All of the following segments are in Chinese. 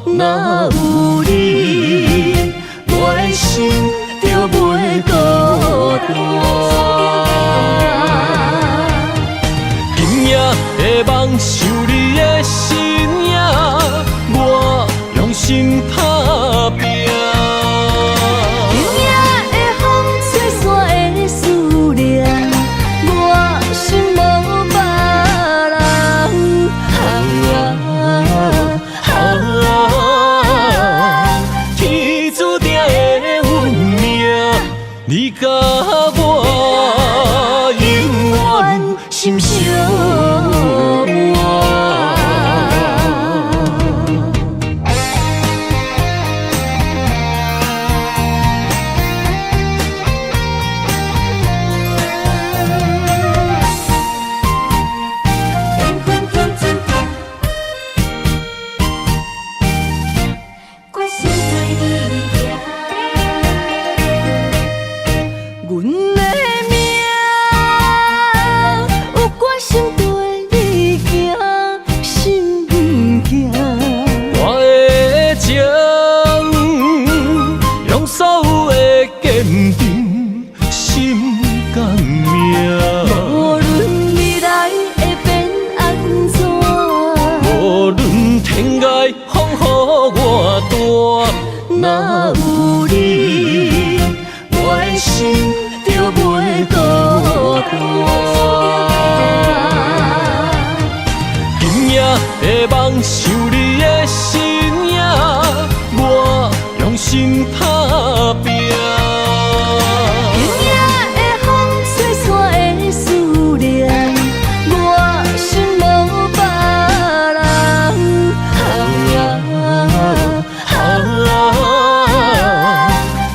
若有你，我的心就袂孤单。今夜的梦想你的身影，我用心打拼。今夜的风吹散的思念，我心无别人。天注定的运命，你甲我永远心相偎。若有你，我的心就袂孤单。今夜的梦想你的身影，我用心打拼。今夜的风吹散的思念，我心无别人。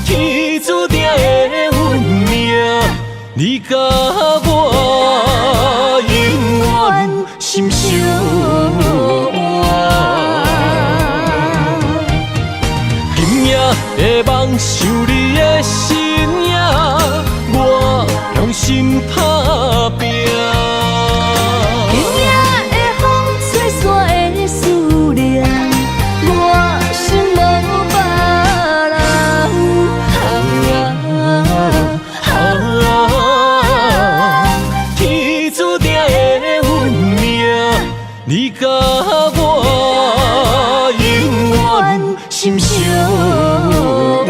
天注定的运命，你甲我永远心相偎。今夜的梦想你的身影，我用心打拼。今夜的风吹散的思念，我心无别人。天注定的运命，你甲我永远心相偎。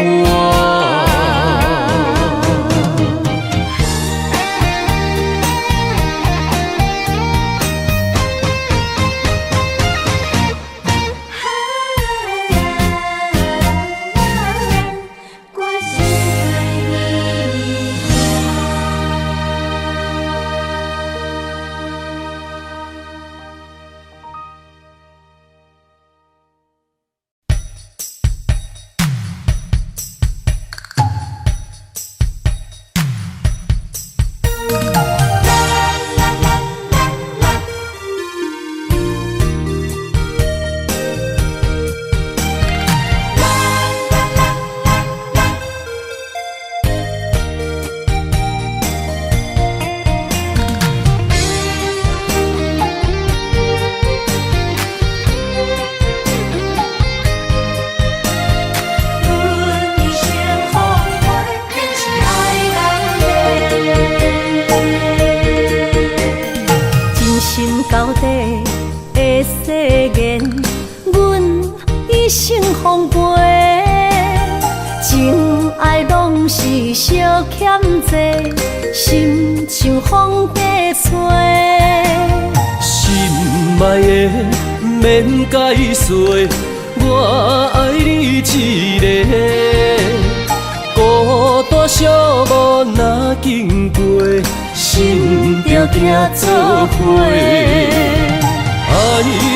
到底的誓言，阮一生奉陪。情爱拢是小欠债，心像风在吹。心爱的免解释，我爱你一个。孤单寂寞若经过，心着行做伙。爱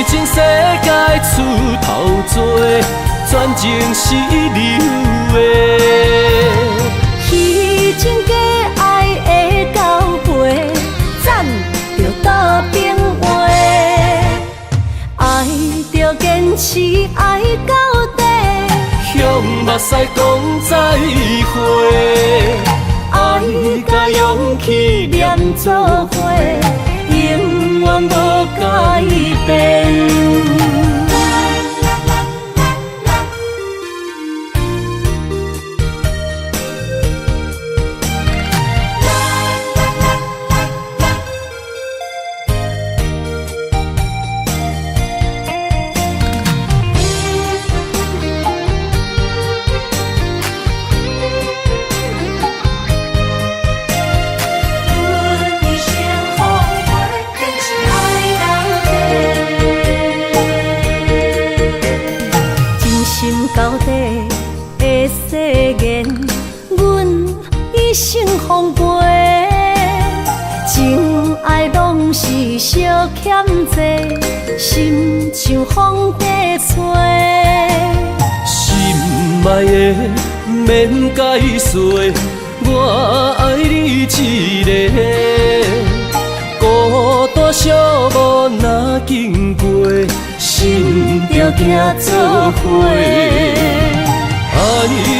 情世界出头多，全情是流的。彼情假爱的交陪，斩着打变话。爱着坚持，爱到底。向目屎讲再会，爱甲勇气念做伙，永远无改变。是小欠债，心像风在吹。心爱的免解释，我爱你一个。孤单寂寞若经过，心着行做伙。爱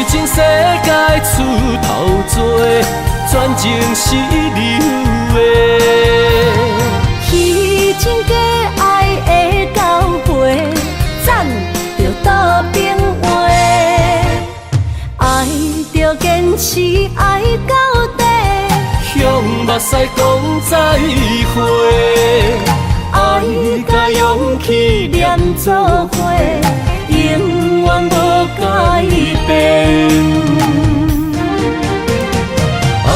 情世界出头多，全情是流的。虚情假爱的交陪，赞着倒变话。爱着坚持爱到底，向目屎讲再会。爱甲勇气连做伙，永远无改变。爱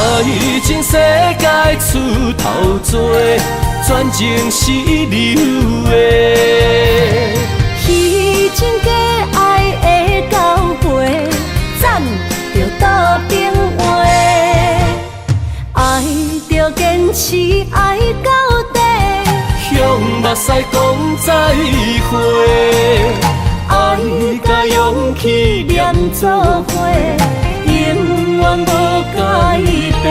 情世界出头多，全情是流的。虚情假爱的交陪，赞着倒变话。爱着坚持爱到底，向目屎讲再会。爱甲勇气连做伙，永远无改变。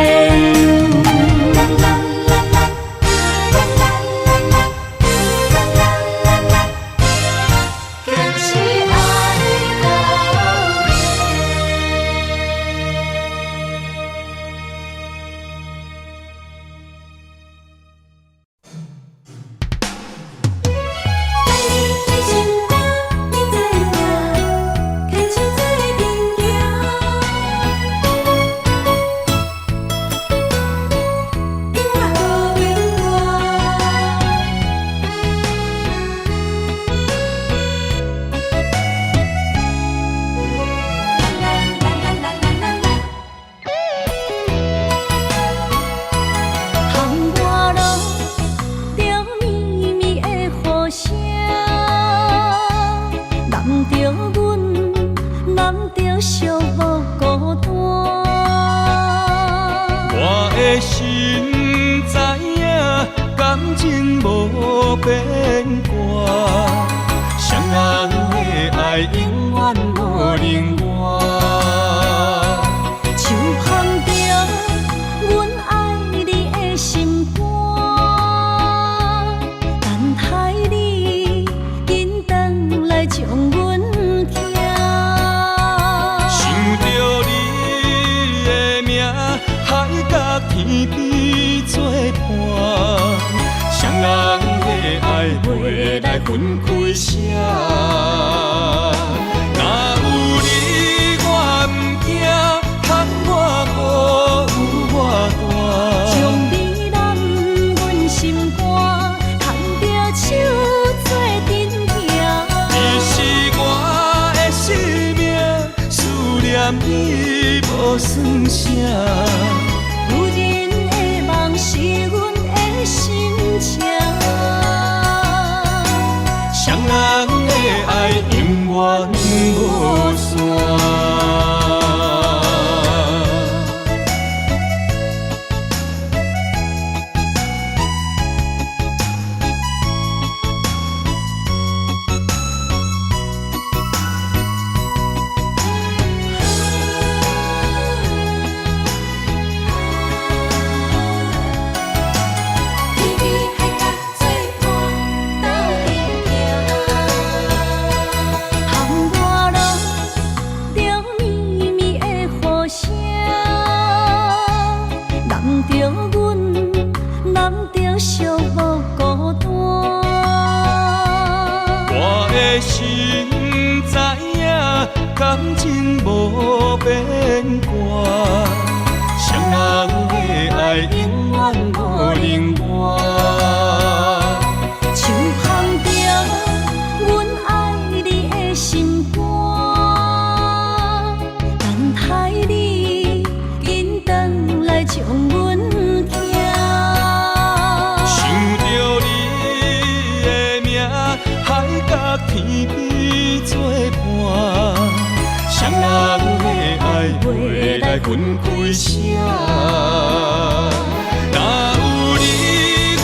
哪有你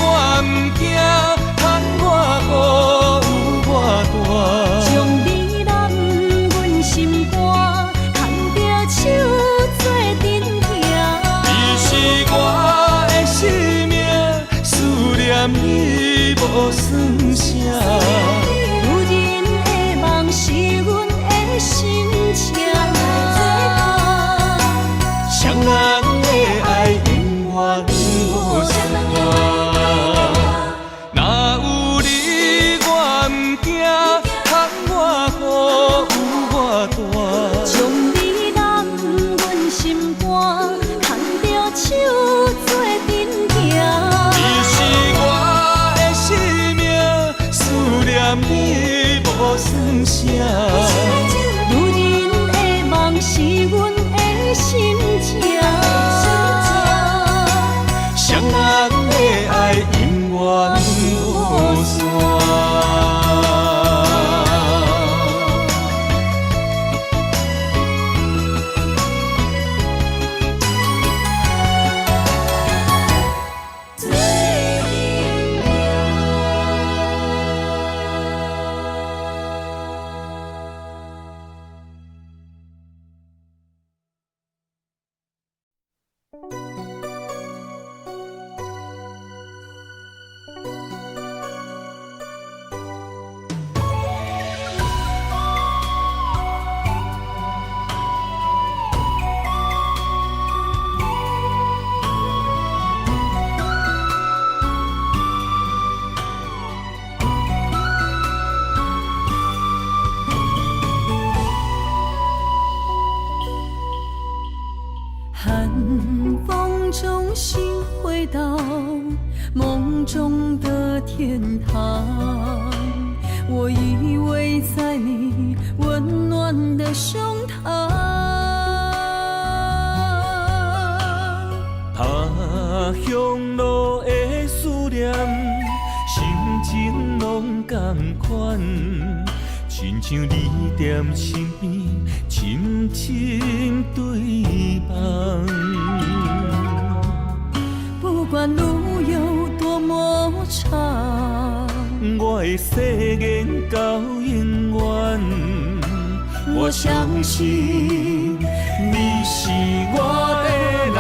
我不惊，寒风中心回到梦中的天堂，我依偎在你温暖的胸膛。他乡路的思念，心情拢同款，亲像你踮身边，深深对望。不管路有多么长，我的誓言到永远。我相信你是我的人。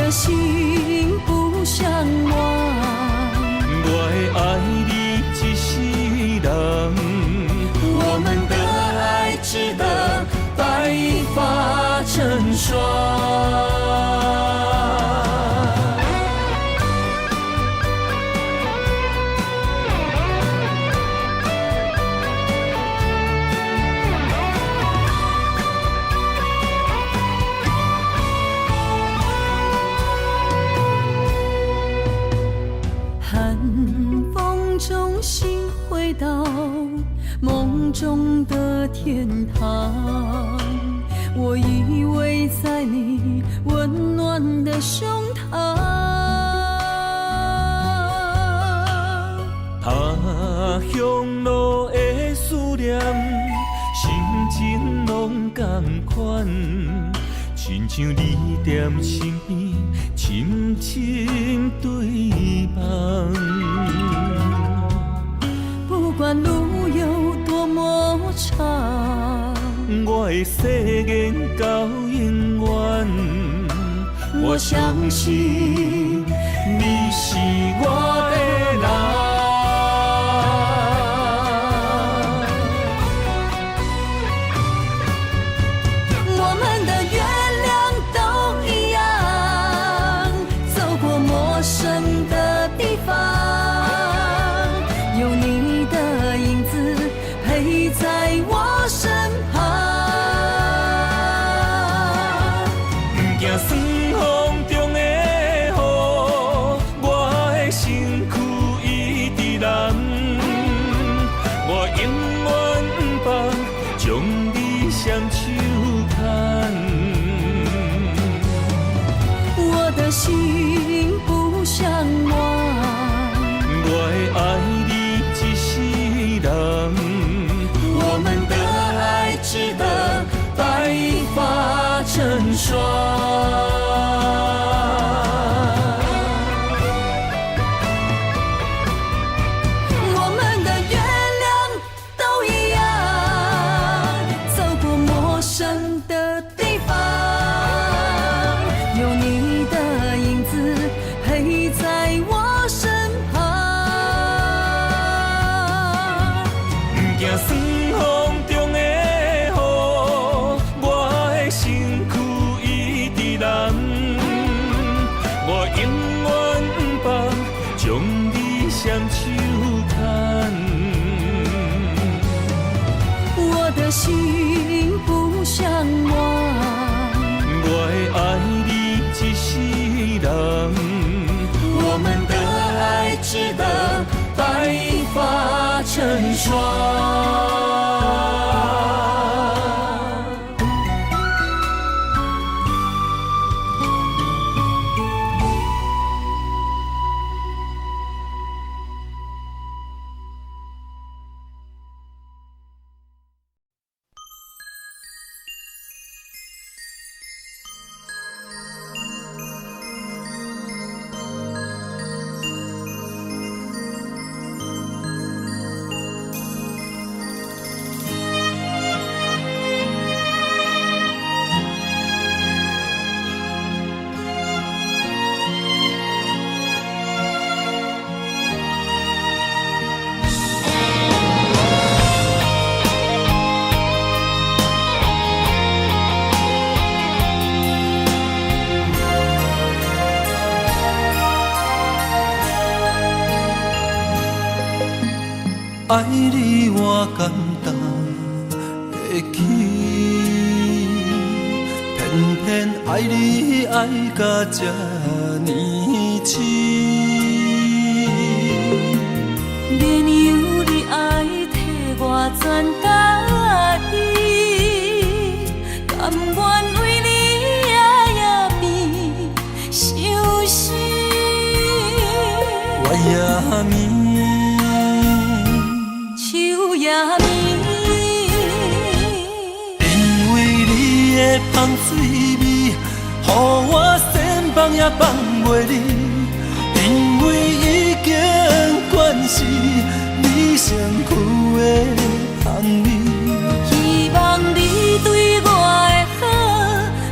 心不相忘，我会爱你一世人，我们的爱值得白发成双。中心回到梦中的天堂，我依偎在你温暖的胸膛。他乡路的思念，心情拢同款，亲像你踮身边，深深对望。不管路有多么长，我的誓言到永远。我相信你是我的人。我们的月亮都一样，走过陌生的地方。在我身旁，不惊酸风中的雨，我的身躯一直蓝。我永远不放，将你双手牵。我的心不相忘，我会爱你一世人。我们的爱值得白发成双。我们的月亮都一样，走过陌生的地方，有你的影子陪在我身旁。不惊酸风中的雨，我的身躯一直蓝。我永远不放，将你双手牵。我的心不相忘，我会爱你一世人。我们的爱值得霜。爱你我简单会起，偏偏爱你爱到这呢深。免由你爱替我全家己，甘愿为你夜变伤心。我也眠。因为你的香水味，予我先放也放袂离。因为已经惯是你身躯的香味。希望你对我的好，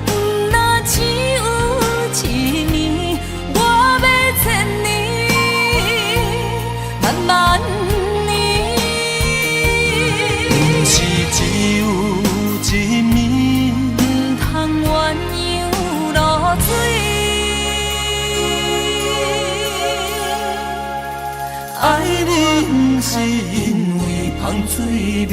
不那只有一年，我要千年，慢慢。只有一面，不通鸳鸯落水。爱你不是因为香水味。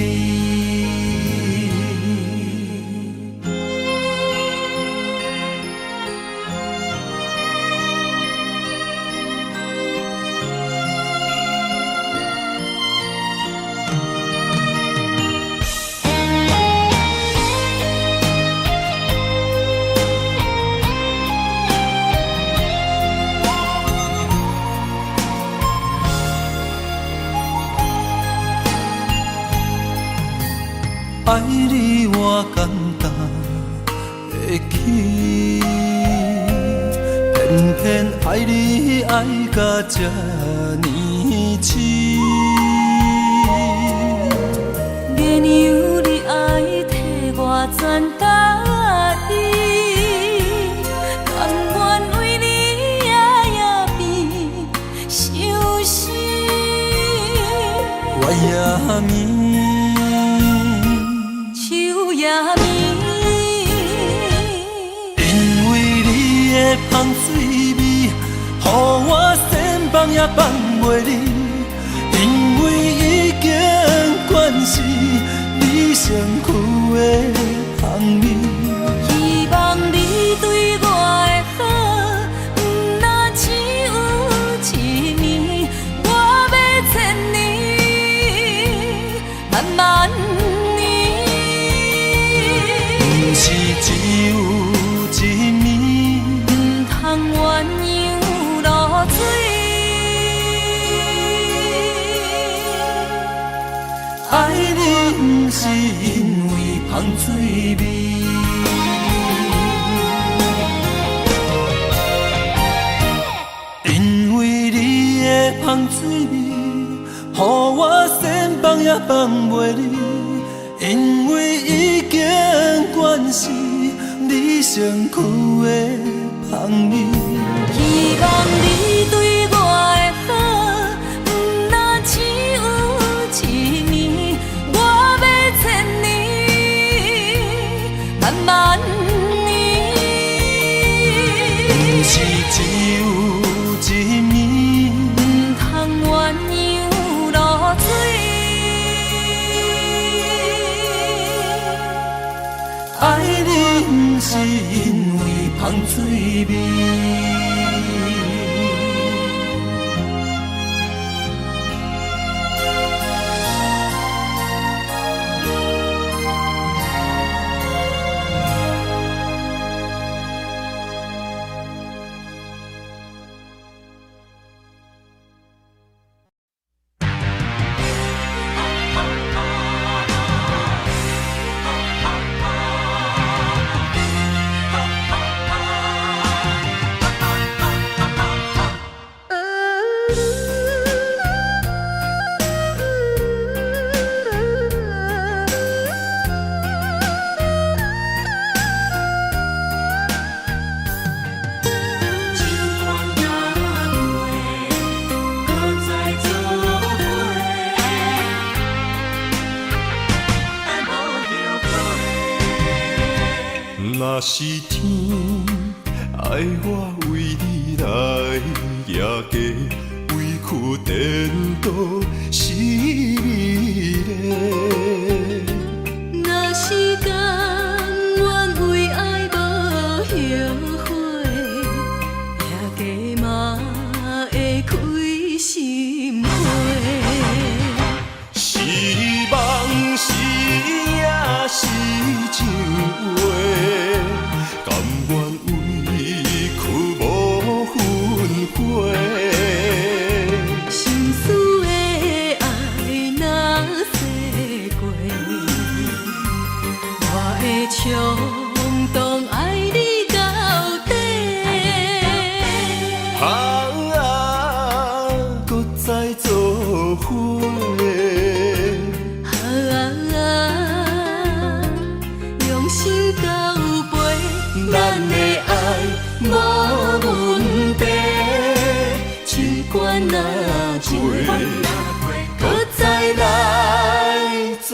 爱你我简单会起，偏偏爱你爱到这呢深。免由你爱替我全家己，甘愿为你夜变伤心。我也眠。因为你的香水味，予我先放也放袂离。因为已经惯是你身躯的香味。希望你对我的好，不那只有一年，我要千年，慢慢。是只有一面，不通鸳鸯落水。爱你不是因为香水味。因为你的香水味，予我先放也放袂离。因为已经惯是你身躯的香味。希望你对我的好，不那只有一年，我要千年，慢慢年。不是只有一面，不通鸳鸯落水。爱你不是因为香水味。我为你来夜家，委屈颠倒是美丽。若是甘愿为爱无后悔，夜家嘛会开心花。是梦是也是情话，甘愿委屈无分开。心思的爱若洗过，我会冲动爱你到底。搁再做伙。用心交陪，咱的爱无问题，尽管若多，搁再来做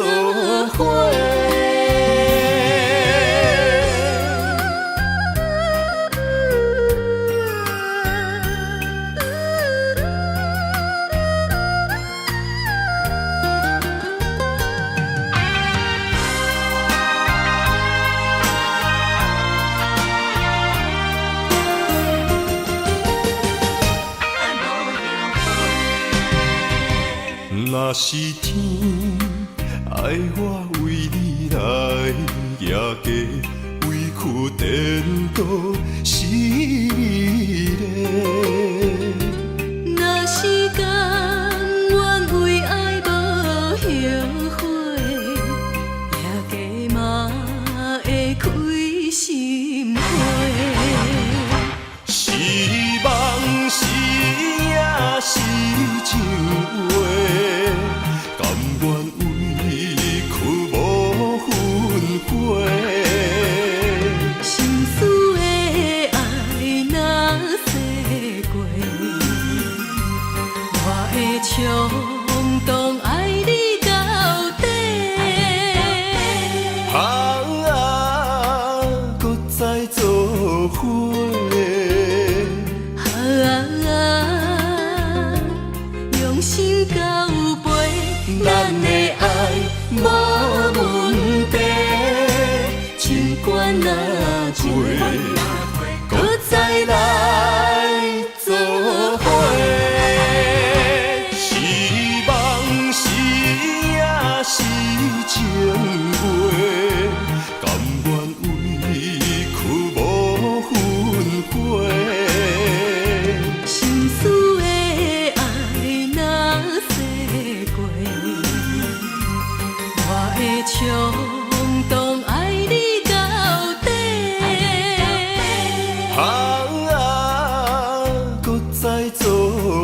伙。若是天爱我为你来夜家，委屈颠倒是美丽。若是甘愿为爱无后悔，夜家嘛会开心花。是梦是也是情话，甘愿委屈无分开。心思的爱若洗过，我会冲动爱你到底。搁再做伙。用心交陪，咱的爱无问题，尽管若多，搁再来做伙。是梦是也是情话，甘愿委屈无分开。心思的爱若洗过，我会冲动爱你到底。搁再做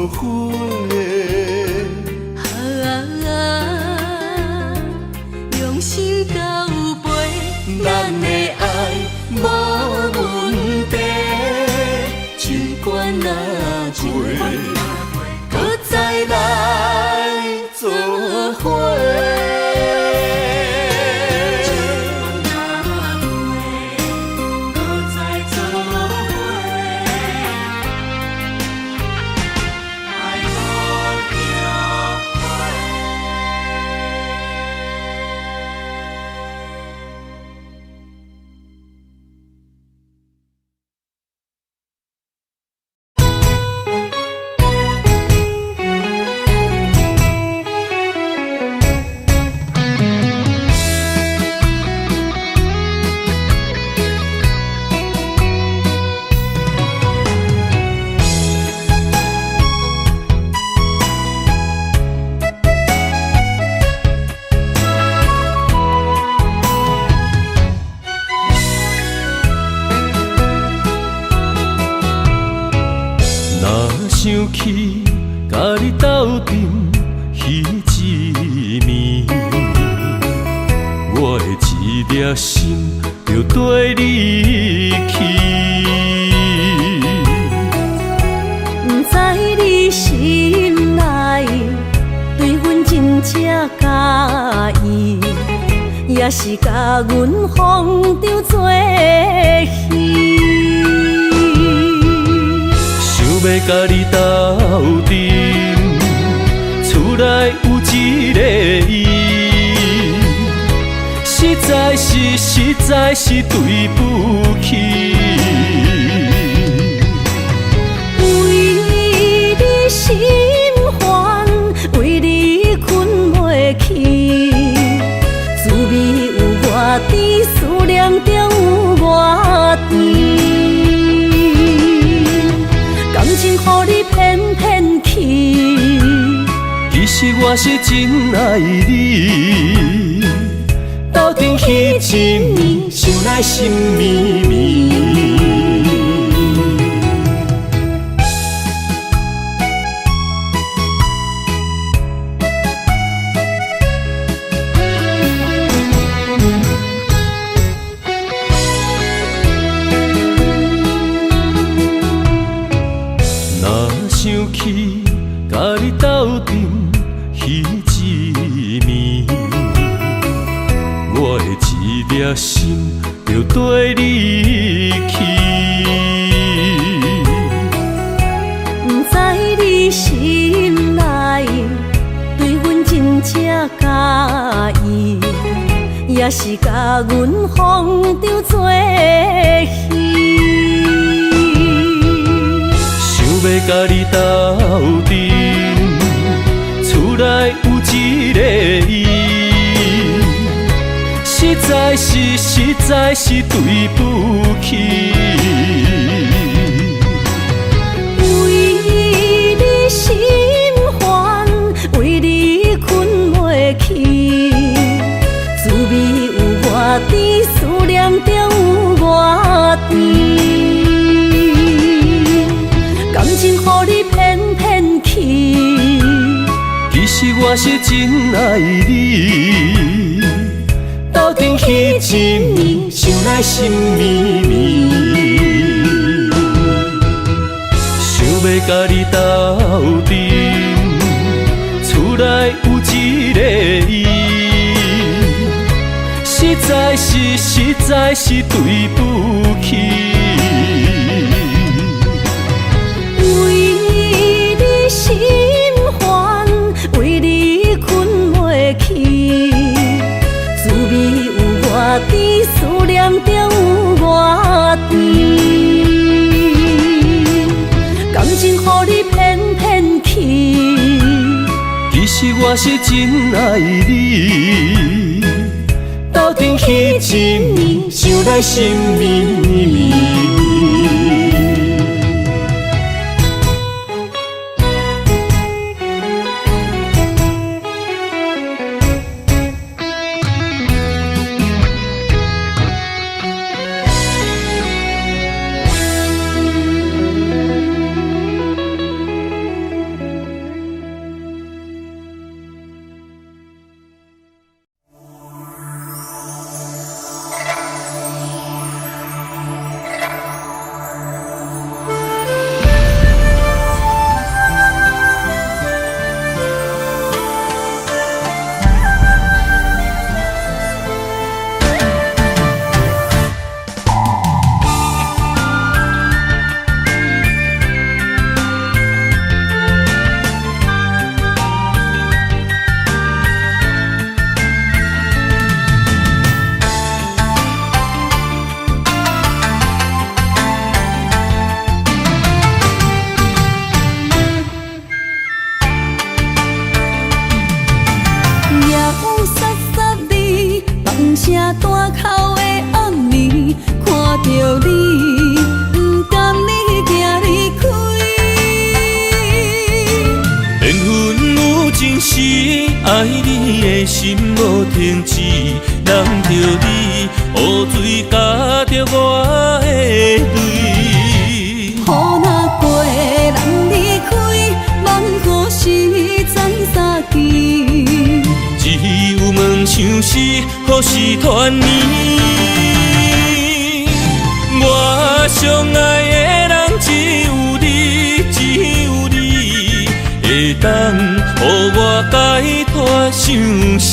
伙。用心交陪，咱的爱无问题，尽管若多，搁再来做伙。想起甲你斗阵彼一暝，我的一粒心就跟你去。不知你心内对阮真正介意，也是甲阮风中作戏。要甲你斗阵，厝内有一个伊，实在是对不起。为你心烦，为你困袂去，滋味有偌甜，思念中有偌甜。感情予你骗骗去，其实我是真爱你，斗阵彼一暝，想来心绵绵。想起甲你斗阵彼一暝，我的一粒心就跟你去。不知你心内对阮真正介意，也是甲阮放着做戏。要甲你斗阵，厝内有一个伊，实在是对不起。为你心烦，为你困袂去，滋味有偌甜，思念中有偌甜。感情予你骗骗去，其实我是真爱你，斗阵彼一暝，想来心绵绵。想要甲你斗阵，厝内有一个伊，实在是对不起。心烦，为你困袂去，滋味有偌甜，思念中有偌甜。感情予你骗骗去，其实我是真爱你，斗阵彼一暝，想来心绵绵。爱你的心无停止，难着你雨水加着我的泪。雨若过，人离开，万古时再相见。只有问像是何时团圆？我相爱的人只有你，只有你会当予我解脱相思。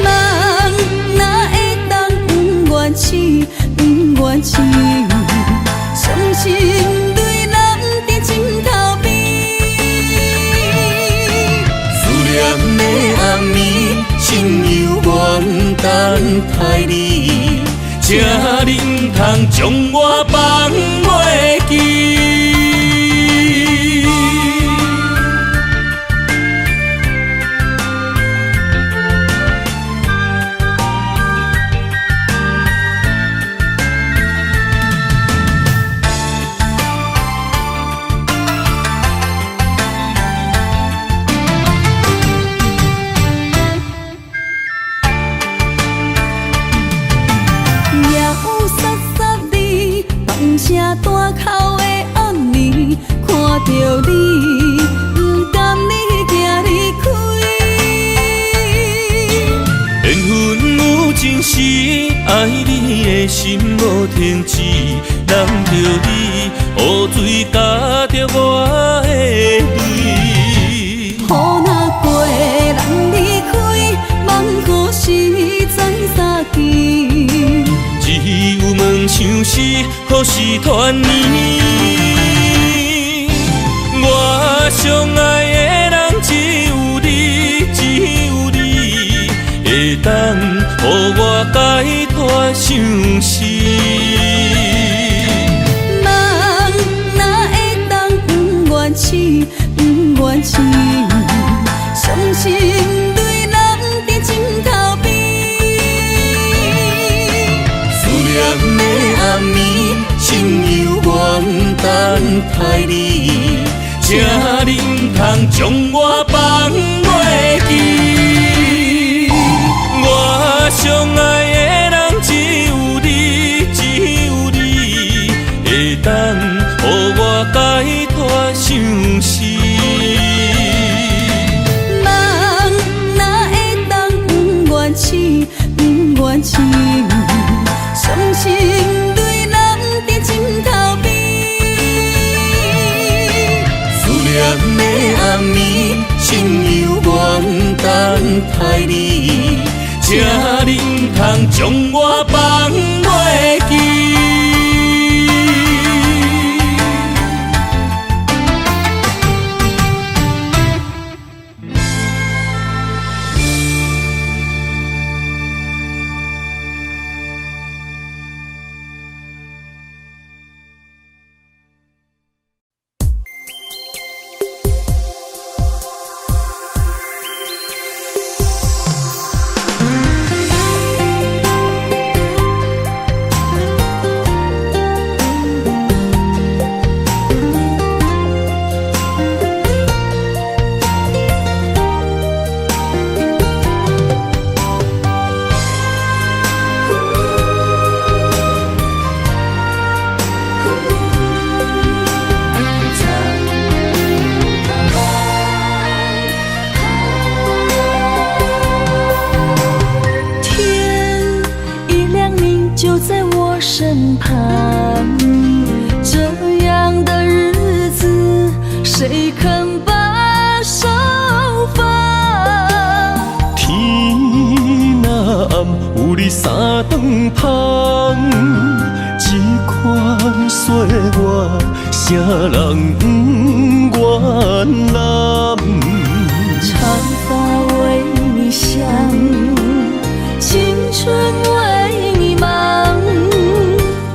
人哪会当不愿痴，不愿痴，相思。待你，才能通将我放袂记。声大口的暗暝，看着你，不甘你行离开。缘分有情时，爱你的心无停止，难着你，雨水加着我的泪。雨若过，人离开，梦故事在三更。只有问像是何时团圆？我相爱的人只有你，只有你，会当予我解脱伤心。梦哪会当不愿痴，不愿痴，伤心对人伫枕头边。念的暗暝，心犹原等待你，才能通将我放袂记。我相爱的人只有你，只有你，会当予我解脱伤心。梦哪会当不愿痴，不愿痴。伤心对人伫枕头边，思念的暗暝，心犹原等待你，才能通将我放袂记。身旁，这样的日子谁肯把手放？天若暗，有你三顿香，这款岁月，谁人不愿揽？长发为你香，青春为你忙。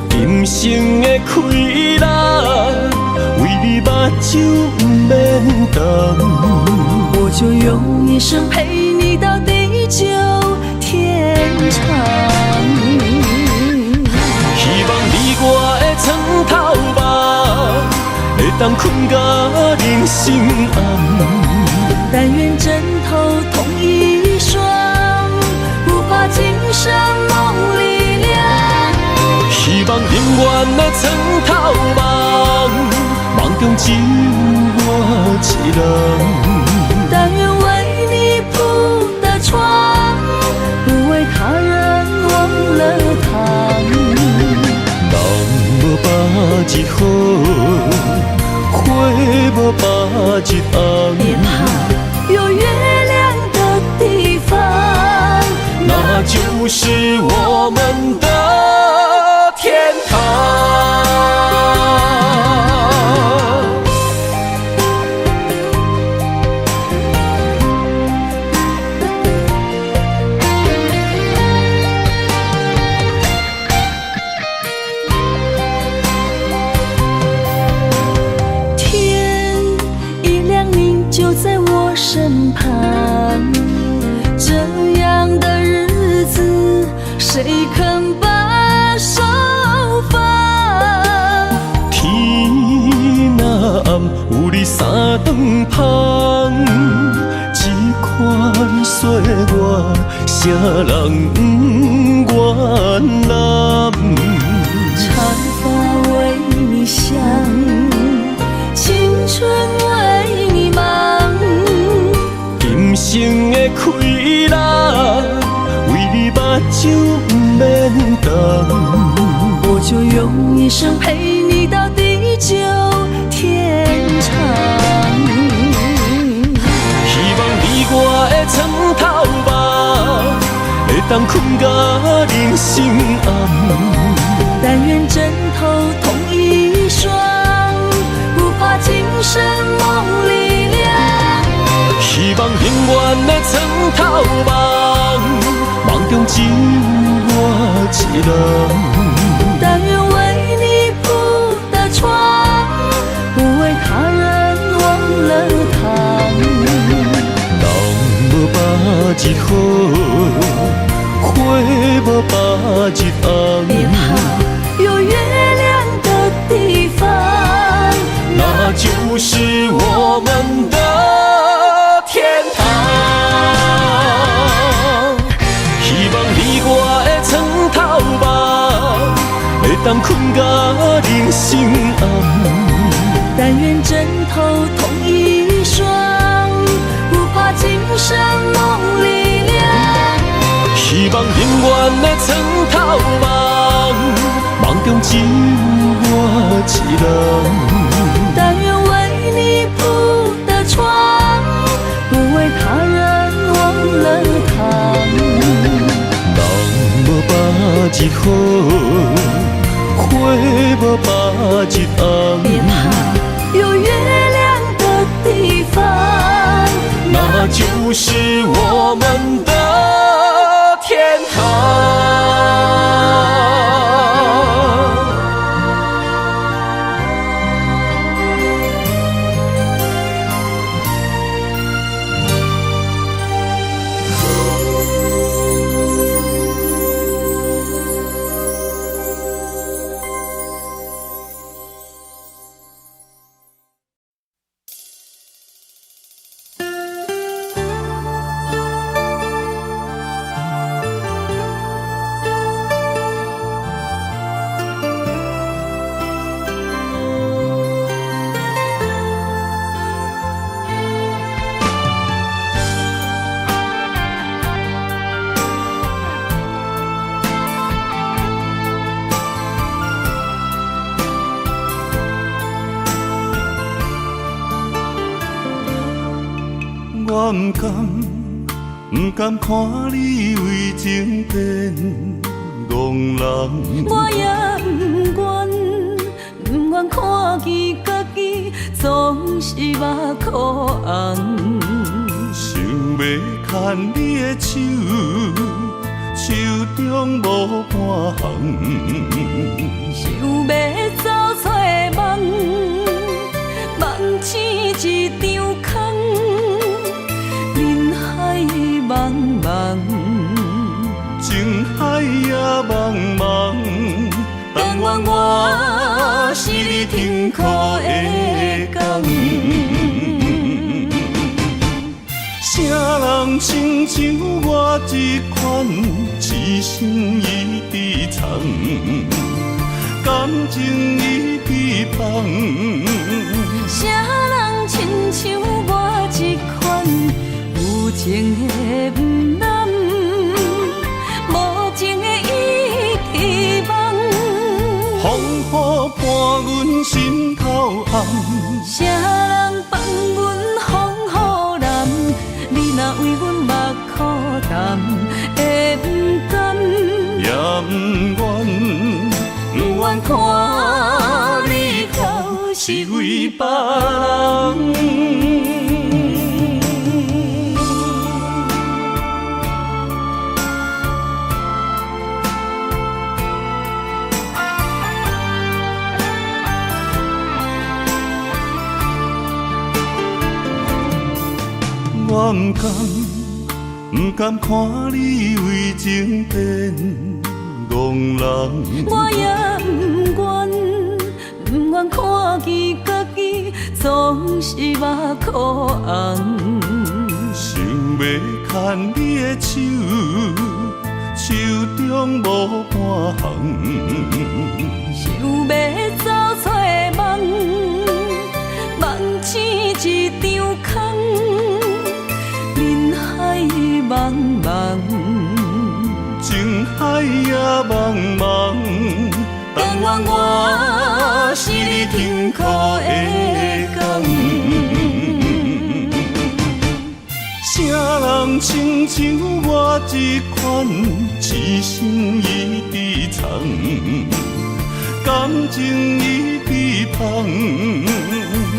今生的快乐，为你目睭不免干。我就用一生陪你到地久天长。希望你我的床头梦，会当困到人生暗。但愿枕头同一双，不怕今生梦里凉。希望永远的床头梦，梦中只有我一人。但愿为你铺的床，不为他人忘了躺。人无百日好，花无百日红。别怕，有月亮的地方，那就是我们的天堂。我身旁。这样的日子，谁肯把手放？天若暗，有你三顿香，这款岁月，谁人不愿揽？长发为你香，青春为你忙。今生的快乐，为你目睭不免干。我就用一生陪你到地久天长。希望你我的床头梦，会当困到人生暗。但愿枕头同一双，不怕今生梦里凉。希望永远的床头梦，梦中只有我一人。但愿为你铺的床，不为他人忘了躺。人无百日好，花无百日别红。怕有月亮的地方，那就是我们的天堂。希望你我的床头梦，会当困到人生暗。但愿枕头同一双，不怕今生梦里凉。希望永远的床头梦，梦中只有我一人。但愿为你铺的床，不为他人忘了躺。人无百日好，花无百日红。别怕有月亮的地方，那就是我们的天堂。我不甘看你为情变憨人。我也不愿看见家己总是目眶红。想要牵你的手，手中无半项。想要走出梦，梦醒一场空。人海茫茫，情海也茫茫，但愿我是你停靠的港。啥人亲像我这款痴心已被藏，感情已被放。啥人亲像我这款有情的不甘，无情的已遗忘。风雨伴阮心头暗，啥人放阮风雨男？你若为阮目苦淡，会不甘？也不愿，不愿看你哭是为别人。我不甘看你为情变憨人。我也不愿看见家己总是目眶红。想要牵你的手，手中无半项。想要走出梦，梦醒一场空。人海茫茫，情海也茫茫，但愿我是你痛苦的港。啥人亲像我这款痴心已被藏，感情已被放。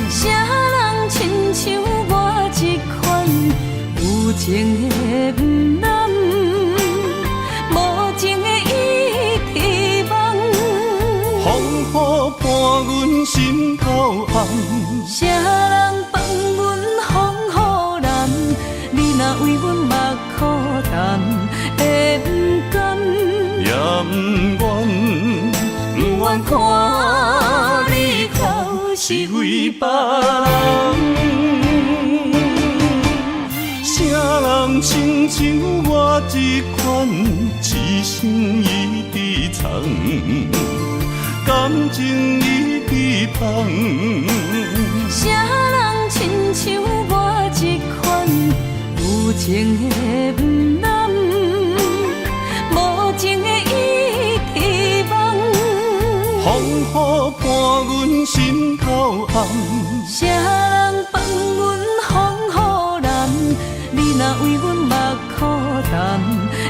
啥人亲像我这款有情的不男，无情的伊希望。风雨伴阮心头红，啥人放阮风雨男？你若为阮目苦淡，会不甘？也不愿看你哭是为别人。啥人亲像我这款痴心已被藏，感情已被放。啥人亲像我这款有情的不男，无情的伊希望。风雨伴阮心头红，啥人放阮风雨男？你若为阮目苦淡，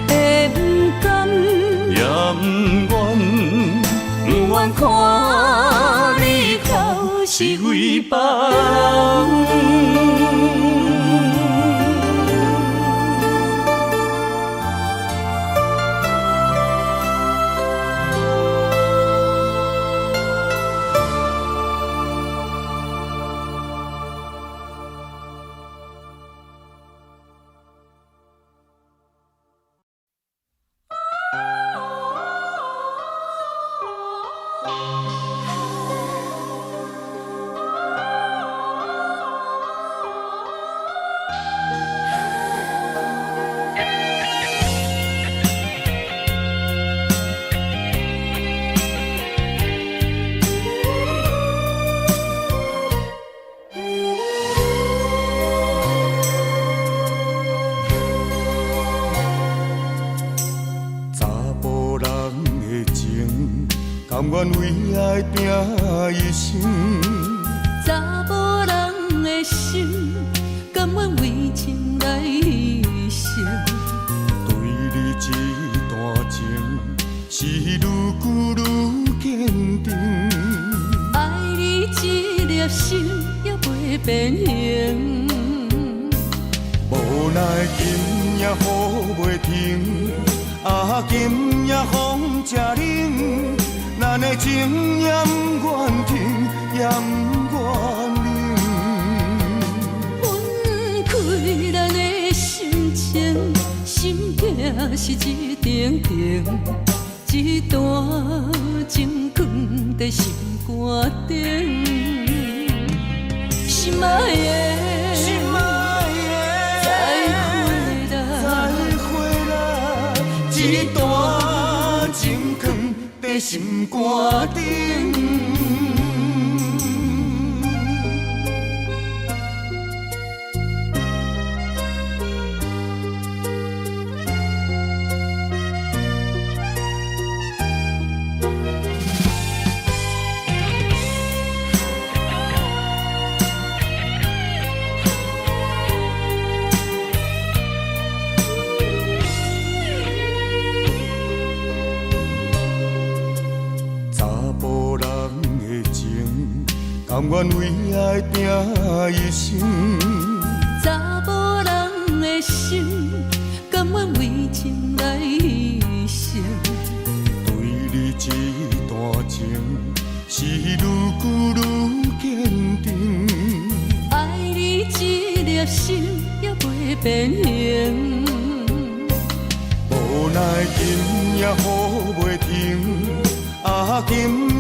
会不甘？也不愿看你哭是为别人。甘愿为爱拼一生，查某人的心，甘愿为情来牺牲。对你这段情，是愈久愈坚定。爱你一粒心也袂变形，无奈今夜雨袂停，啊今夜风正冷。咱的情也不愿停，也不愿冷。分开咱的心情，心境是一定定，一段情放在心肝顶。心爱的，心爱的，再会啦，一段情放在心肝顶。甘愿为爱拼一生，查某人的心，甘愿为情来牺牲。对你这段情，是愈久愈坚定。爱你一粒心也袂变形。无奈今夜雨袂停，啊，今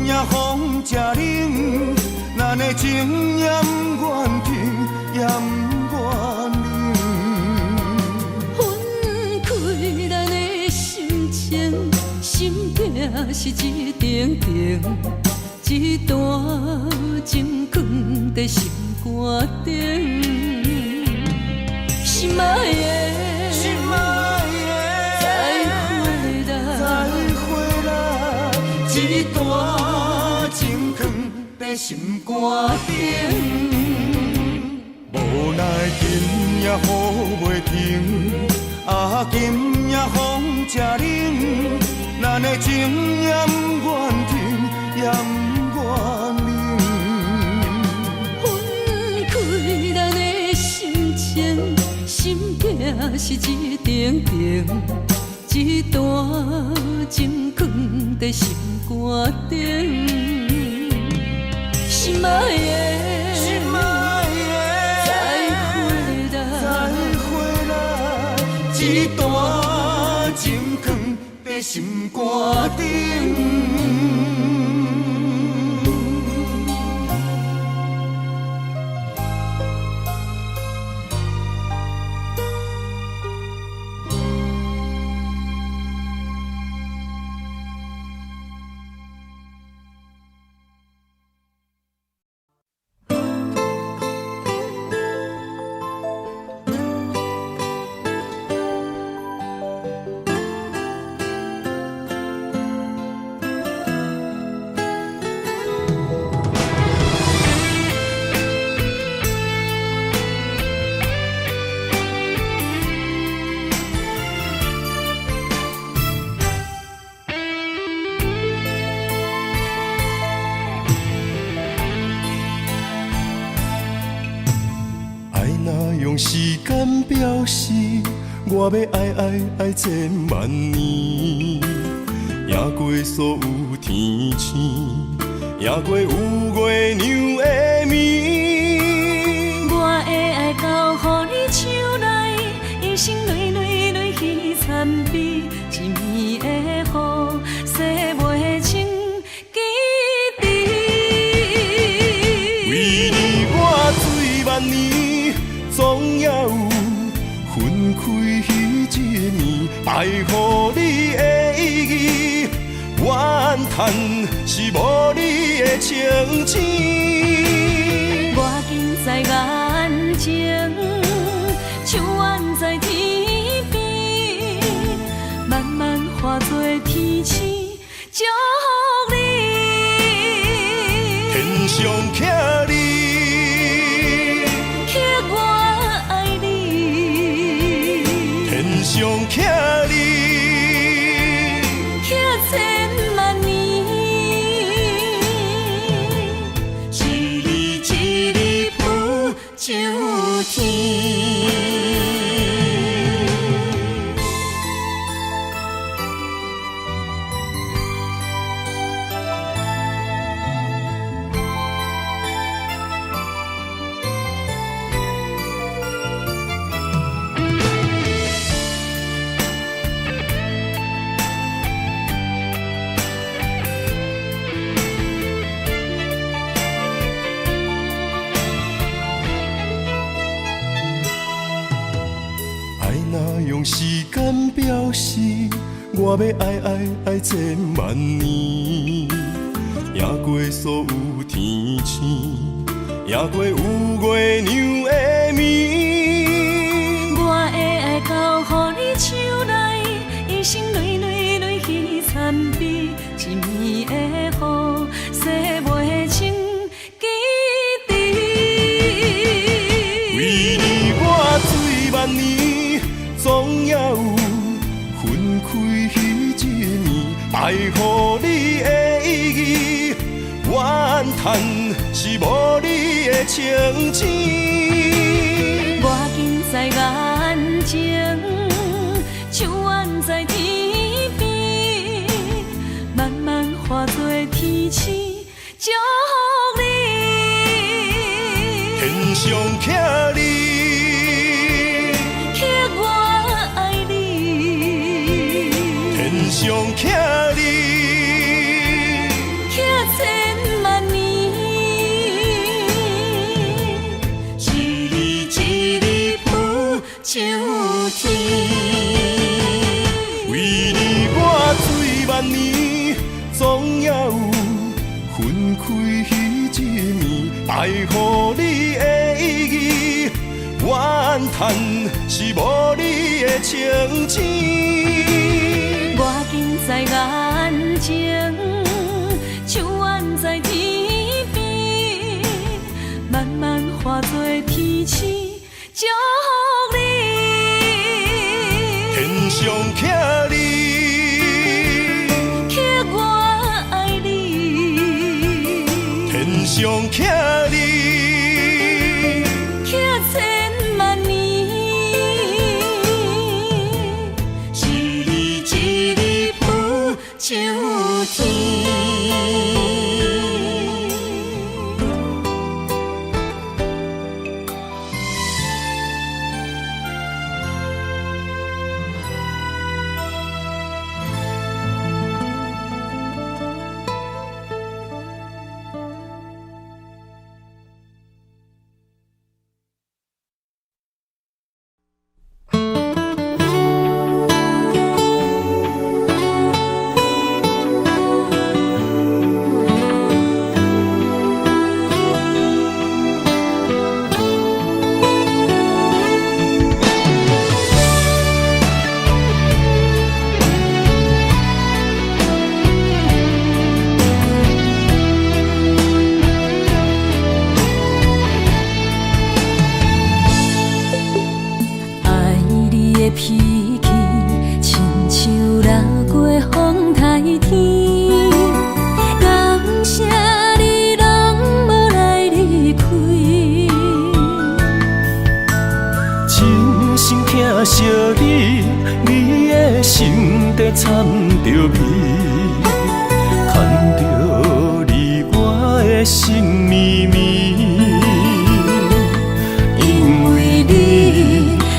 夜风正冷，咱的情也不愿停，也不愿冷。分开咱的心情，心痛是一定定，一段情藏在心肝顶。心爱的，心爱的，再回来，一段情藏在心肝顶。无奈今夜雨袂停，啊，今夜风正冷，咱的情也不愿停，也不愿冷。分开咱的心情，心痛是一定定，一段情藏在心肝顶。心爱的，心爱的，再回来，一段情藏在心肝顶。用时间表示，我要爱千万年，赢过所有天星，赢过有月娘的面。我的爱交予你手内，一生泪泪泪去参比，一暝的雨，洗袂清记忆。为你我醉万年，总也有分开迄一年，爱予你的意义，怨叹是无你的情痴。我近在眼前，像远在天边，慢慢化作天星，祝福你。天上徛你，刻我爱你，天上徛你，刻千万年，一日一日浮上天。用时间表示，我要爱千万年，赢过所有天星，赢过有月娘的面。我的爱交予你手内，一生泪泪泪去参比，一暝的雨，洗袂清记忆。为你我醉万年，总也有分开迄一年，爱予你的意义，怨叹是无你的情痴。我近在眼前，像远在天边，慢慢化作天星，祝福你。天上徛你，刻上倚你，倚千万年，一日一日浮上天。为你我醉万年，总也有分开一暝，爱予你的意义，怨叹是无你的情钱。我近在眼前，像远在天边，慢慢化作天赐祝福你。天上倚你，刻我爱你，天上倚你，刻千万年，一日一日浮上天。脾气亲像落过风台天，感谢你拢无来离开，真心疼惜你，你的心底掺着味，牵着你我的心绵绵，因为你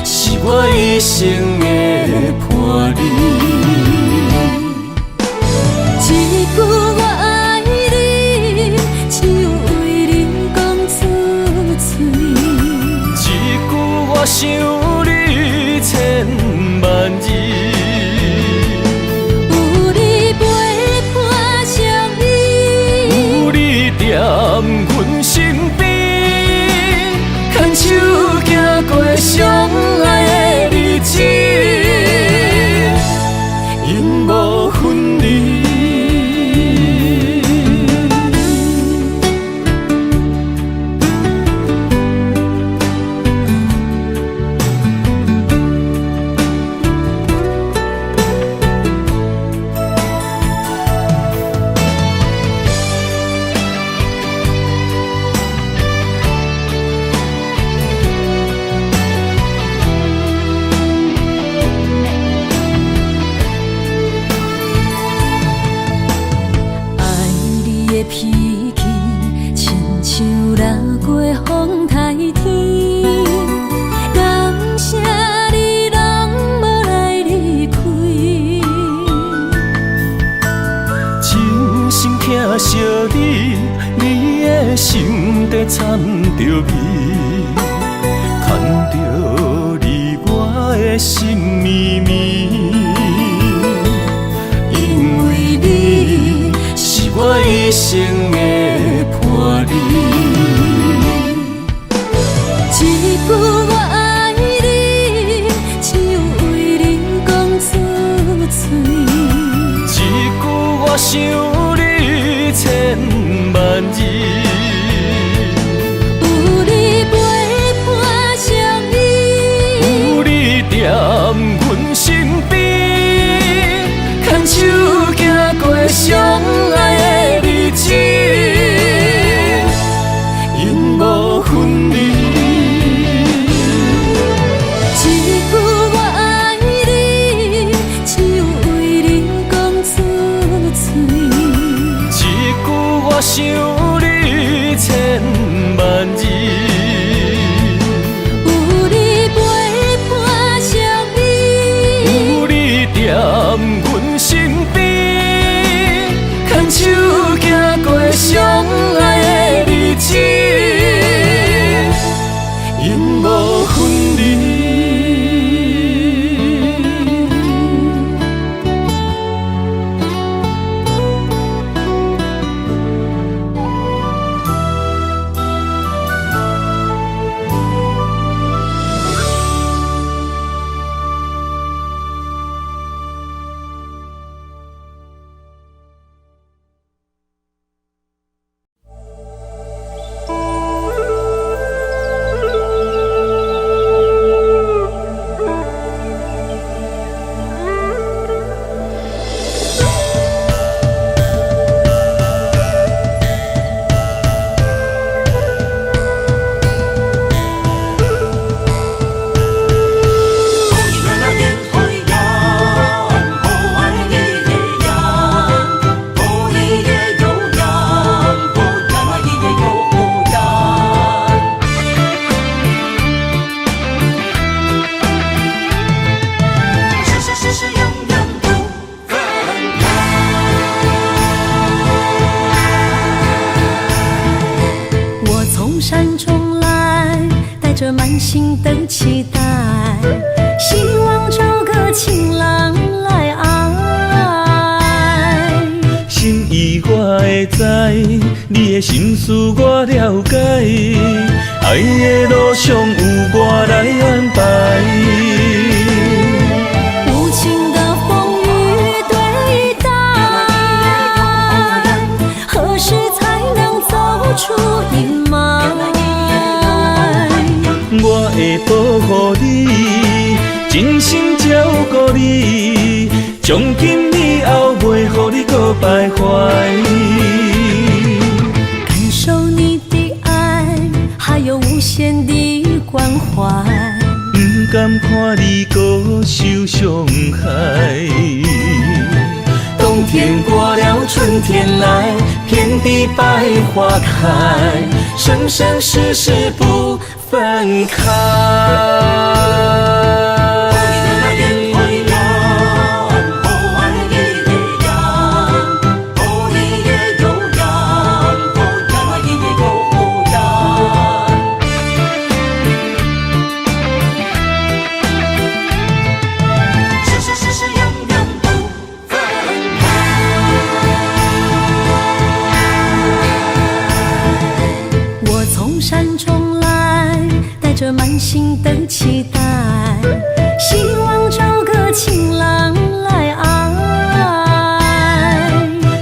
是我一生的伴侣。一句我爱你，只有为你讲出嘴。一句我想你千万字，有你陪伴相依，有你踮阮身边，牵手行过相爱的日子，永无分离。脾气亲像落过风台天，感谢你拢无来离开，真心疼惜你，你的心底掺着味，牵着你我的心绵绵，因为你是我一生的伴侣。一句我爱你，只有为你讲出嘴。一句我想你千万字，有你陪伴相依，有你踮阮身边，牵手行过相爱的日子，永无分离。一句我爱你，只有为你讲出嘴。一句我想你千万字，有你陪伴相依，有你踮阮身心的期待，希望找个情人来爱。心意我会知，你的心思我了解，爱的路上有我来安排。无情的风雨对待，何时才能走出阴霾？我会保护你，真心照顾你，从今以后袂予你搁徘徊。感受你的爱，还有无限的关怀。不甘看你搁受伤害。冬天过了，春天来，遍地百花开，生生世世不分开。满心的期待，希望找个情人来爱。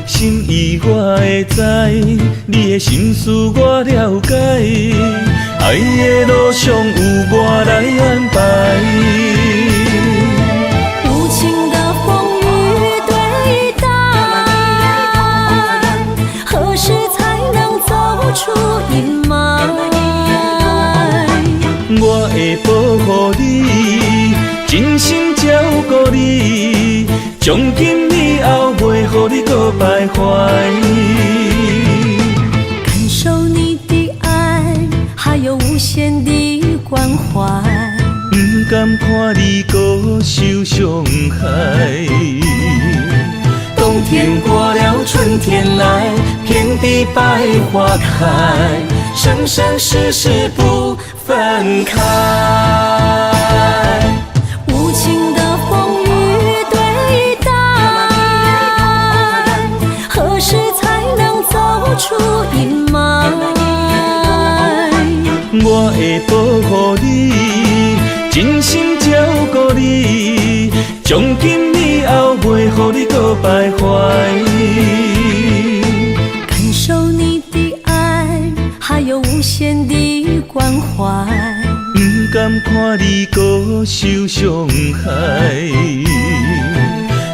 心意我会知，你的心思我了解，爱的路上有我来安排。无情的风雨对待，何时才能走出阴霾？我会保护你，真心照顾你，从今以后袂予你搁徘徊。感受你的爱，还有无限的关怀。不甘看你搁受伤害。冬天过了，春天来，遍地百花开，生生世世不分开。无情的风雨对待，何时才能走出阴霾？我会保护你，真心照顾你，从今以后袂予你搁徘徊。感受你的爱，还有无限的关怀。不甘看你搁受伤害。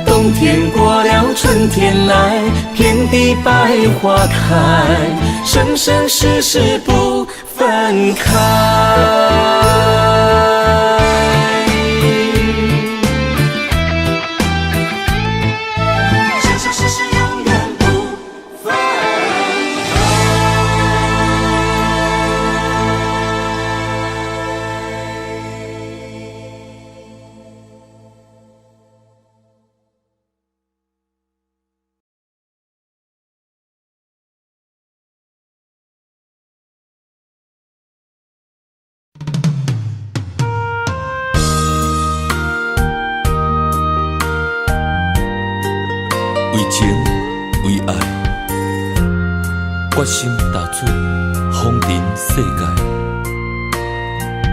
冬天过了，春天来，遍地百花开，生生世世不分开。为情为爱，决心踏出风尘世界，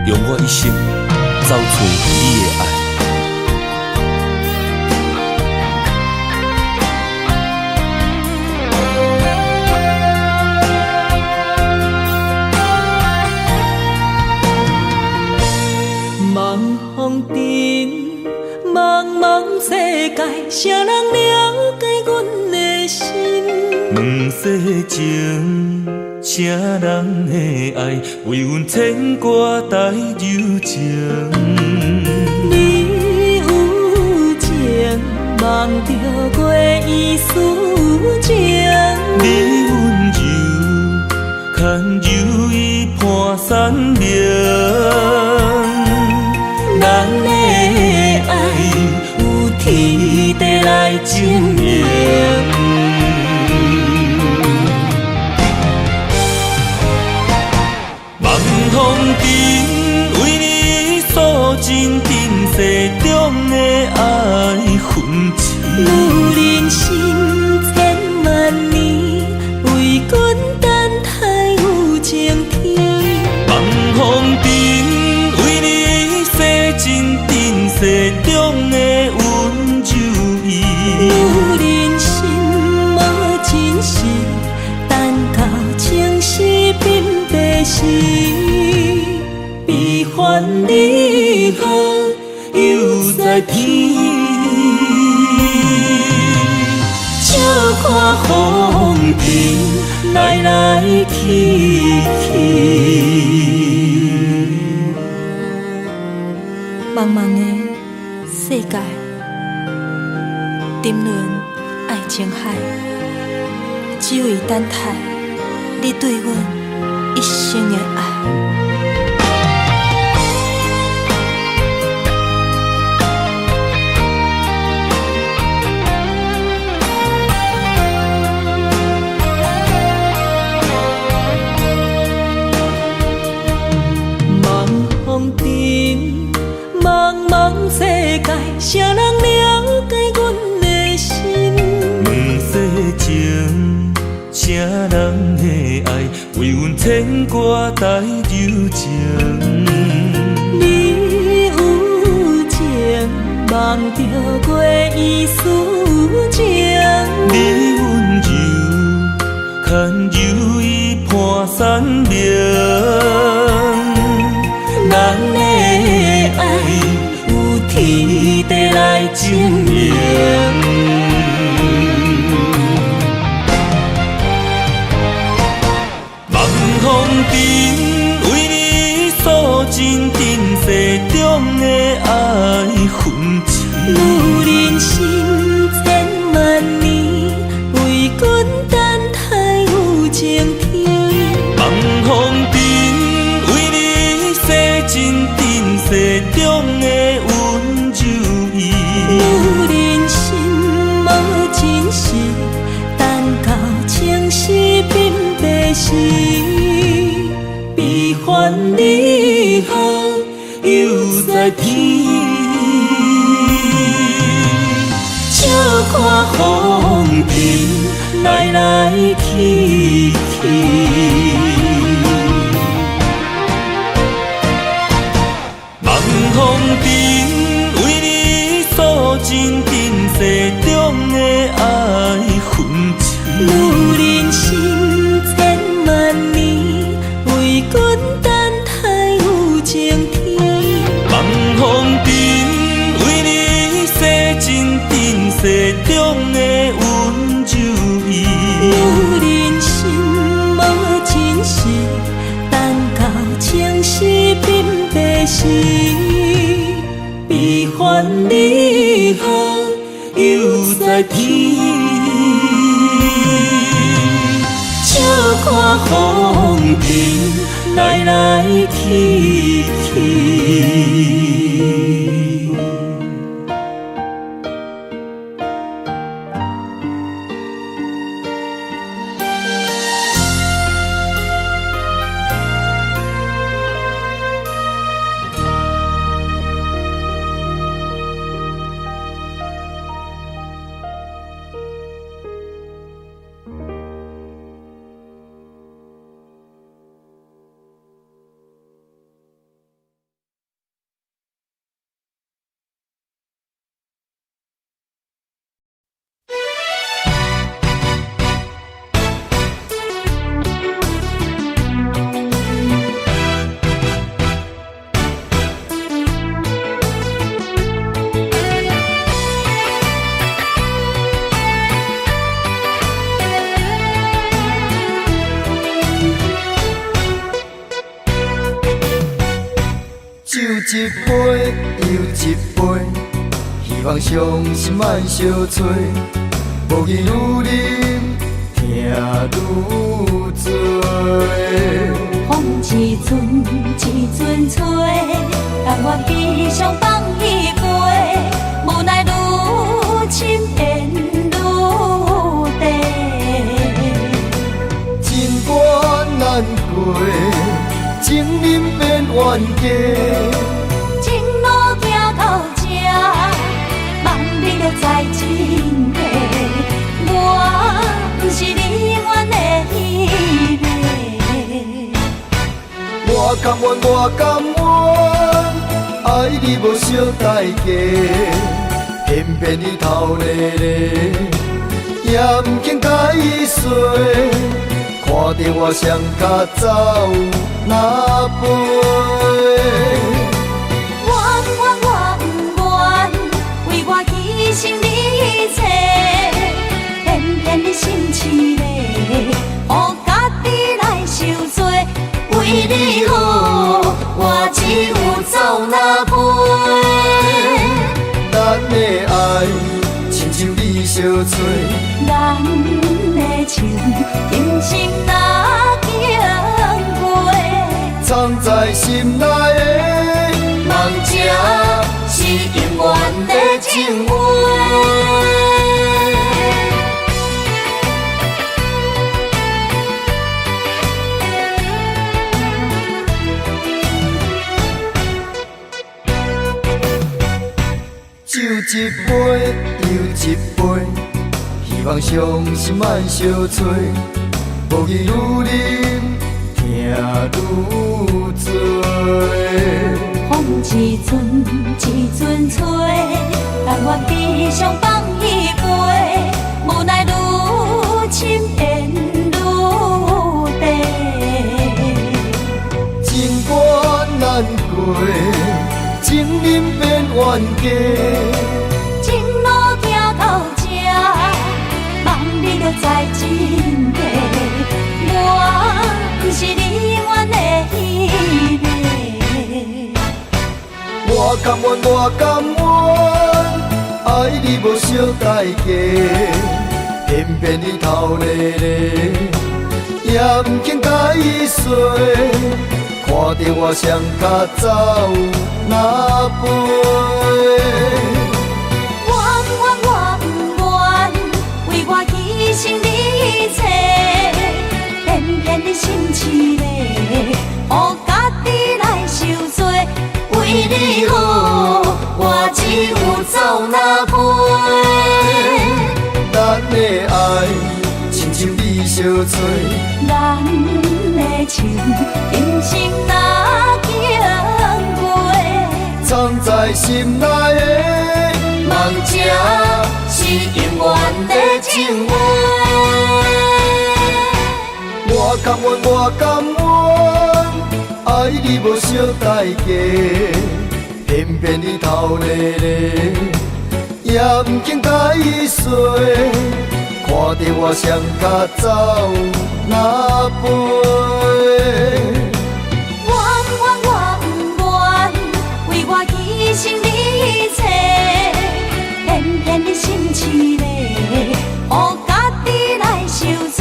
用我一生走出你的爱。茫风中，茫茫世界，谁人了解阮的心？问世情，啥人的爱，为阮牵挂带柔情。你有情，望着月意思情。你温柔，牵柔意伴山岭。咱的爱有天地来证明。茫风中，为真珍世中的爱痕迹。女人心千万年，为君等待有情天。放风尘，为你洗真珍世中的温柔意。女人心无真实，等到情丝变白时，悲欢离合又在天。笑看风尘来来去去。茫茫的世界，沉沦爱情海，只为等待你对阮一生的爱。茫茫世界，谁人了解阮的心？两世情，啥人的爱，为阮牵挂带柔情。你有情，望着月依思情。你温柔，牵柔伊伴山明。咱的爱有天地来证明。望风尘，为你诉真珍世中的爱痕迹。女人心千万年，为君等待有情天。望风尘，为你洗真珍世中的温柔意。女人心无真实，等到情丝变白时，悲欢离合又在天。笑看风尘来来去去。望风尘，为你诉真珍世中的爱痕迹。女人心千万年，为君等待有情天。望风尘，为你洗真珍世中的温柔意。女人心无真实，等到情丝变白时，悲欢离合又在天。笑看风尘来来去去。一杯又一杯，希望伤心莫相催。无义愈啉，听愈醉。风一阵一阵吹，但我悲伤放一杯，无奈愈深缘愈低。情关难过，情人变冤家。情路在真地，我不是你愿的迄个。我甘愿，我甘愿，爱你无小代价，偏偏你头咧咧，也不肯解释。看着我双脚走哪飞？我不愿，为我牺牲你一切，偏偏你心痴咧，予家己来受罪。为你好，我只有走哪飞？咱的爱亲像你相吹，咱的情今生哪经过？藏在心内的梦这是永远的情话。酒一杯又一杯，希望伤心莫相催。无伊愈啉，听愈醉。风一阵一阵吹，但我悲伤放一杯，无奈愈深缘愈低。情关难过，情人变冤家。情路行到这，望你就在真地，我不是你愿的迄个。我甘愿，我甘愿，爱你无小代价，偏偏你头咧咧，也不肯解释。看着我双脚走哪飞？我不愿，为我牺牲你一切，偏偏你心痴咧，予家己来受罪。为你好，我只有走哪飞？咱的爱亲像你相吹，咱的情今生哪经过？藏在心内的梦这是永远的情话。我甘愿，我甘愿，爱你无小代价，偏偏你头咧咧，也不肯解释。看着我双脚走哪飞？我不愿，为我牺牲你一切，偏偏你心痴咧，予家己来受罪。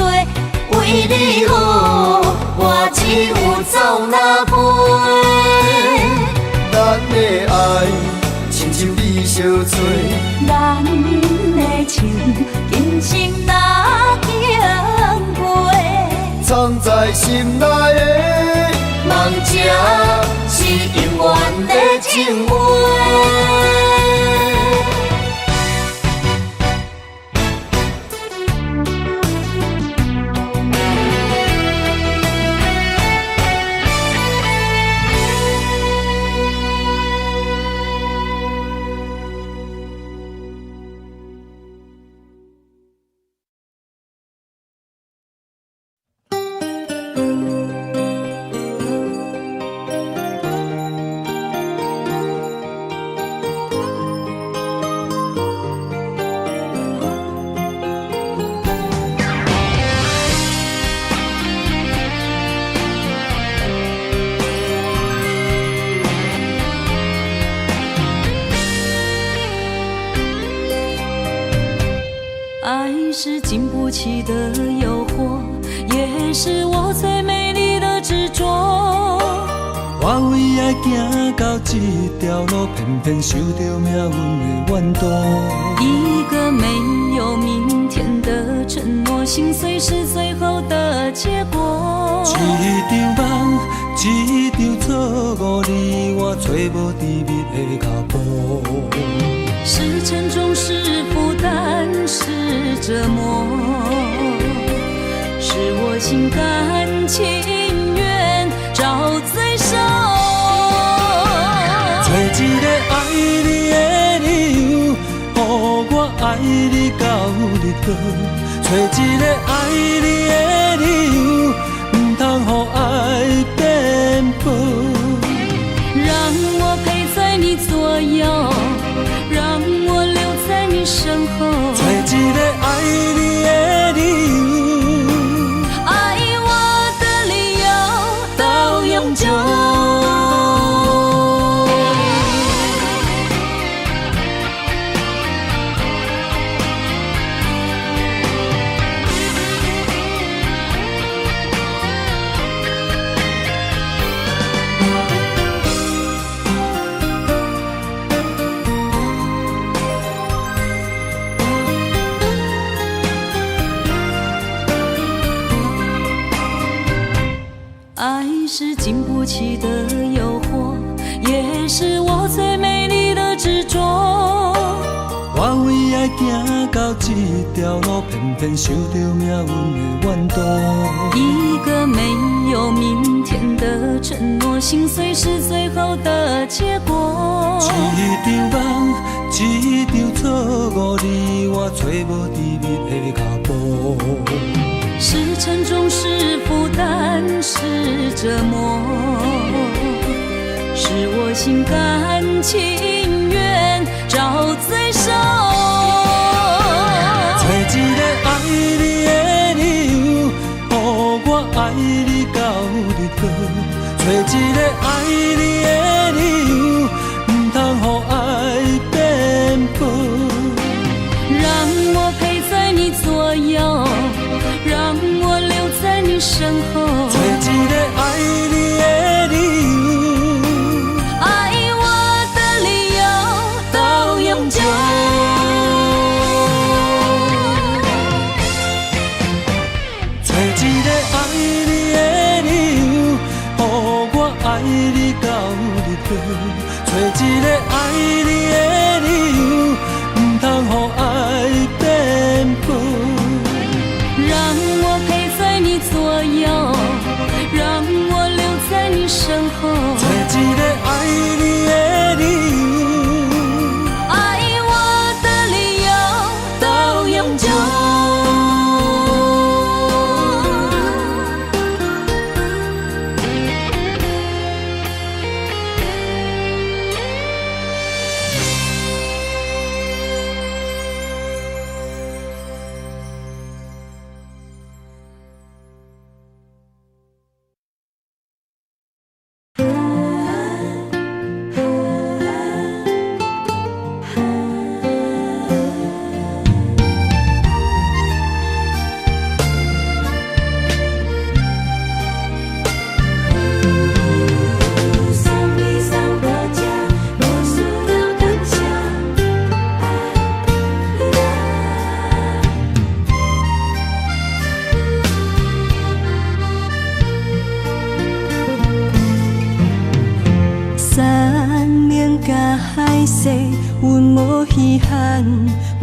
为你好，我只有走哪飞？咱的爱亲像你相吹，咱的情今生哪经过？藏在心内的梦这是永远的情话。爱是经不起的诱惑，也是我最美丽的执着。我为爱行到这条路，偏偏受到命运的怨妒。一个没有明天的承诺，心碎是最后的结果。一场梦，一场错误，你我找无甜蜜的脚步。是沉重，是负担，是折磨，是我心甘情愿找罪受。找一个爱你的理由，予我爱你到日落。找一个爱你的理由，唔通予爱变薄。让我陪在你左右，让我留在你身后。找一个爱你的理由，爱我的理由到永久。爱是经不起的诱惑，也是我最美丽的执着。我为爱行到这条路，偏偏受到命运的怨妒。一个没有明天的承诺，心碎是最后的结果。一场梦，一场错误，你我找无甜蜜的脚步。是沉重，是负担，是折磨，是我心甘情愿找罪受。找一个爱你的理由，予我爱你到日落。找一个爱你的理由，唔通予爱变薄。让我陪在你左右，让我留在你身后。找一个爱你的理由，爱我的理由到永久。找一个爱你的理由，予我爱你到日落。找一个爱你的理由，唔通予爱变薄。让我陪在你左右，让我留在你身后。找一个爱你的理由，爱我的理由到永久。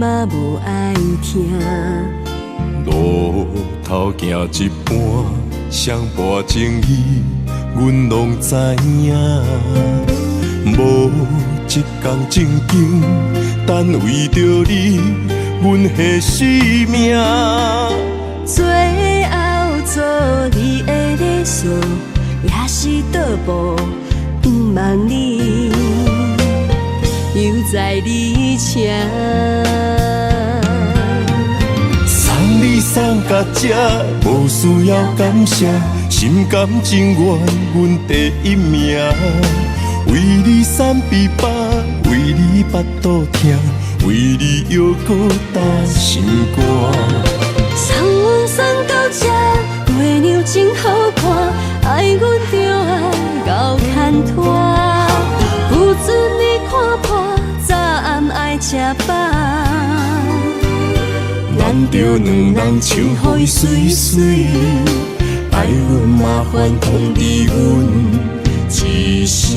嘛无爱听，路头行一半，双半情意，阮拢知影。无一天正经，但为着你，阮下生命。最后做你的理想，也是倒步不望你。犹在你车，送你送到这，无需要感谢，心甘情愿，阮第一名。为你散悲巴，为你腹肚疼，为你犹搁担心肝。送阮送到这，月亮真好看，爱阮就爱到牵拖。不准你看破，早暗爱吃饱。难着两人唱予伊水水，爱阮麻烦通知阮一声。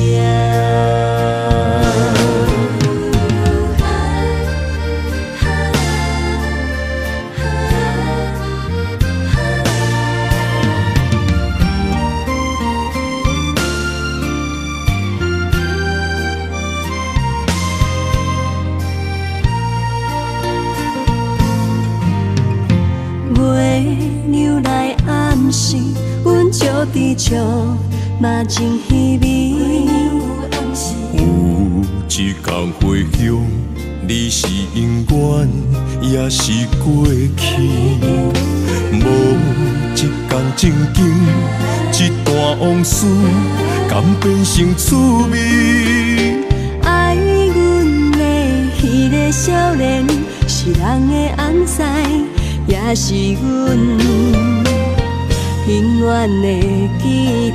知足，嘛真稀微。有一天回乡，你是永远，也是过去。无一天正经，一段往事，敢变成趣味？爱阮的迄个少年，是人的安塞，也是阮永远的记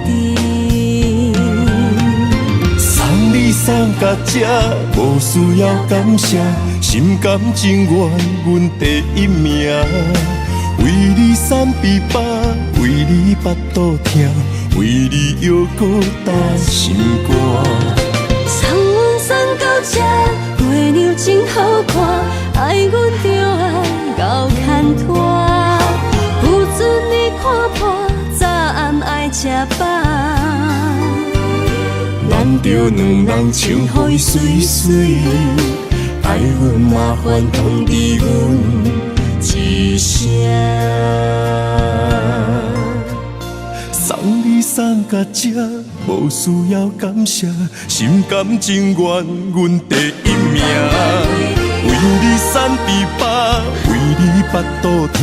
忆。送你送到这，无需要感谢，心甘情愿，阮第一名。为你散琵琶，为你巴肚疼，为你犹搁担心肝。送阮送到这，月亮真好看，爱阮就爱到牵拖，不准你看破，早暗爱吃饱。咱着两人唱予伊水水，爱阮麻烦通知阮一声。送你送到这，无需要感谢，心甘情愿，阮第一名。为你散琵琶，为你巴肚疼，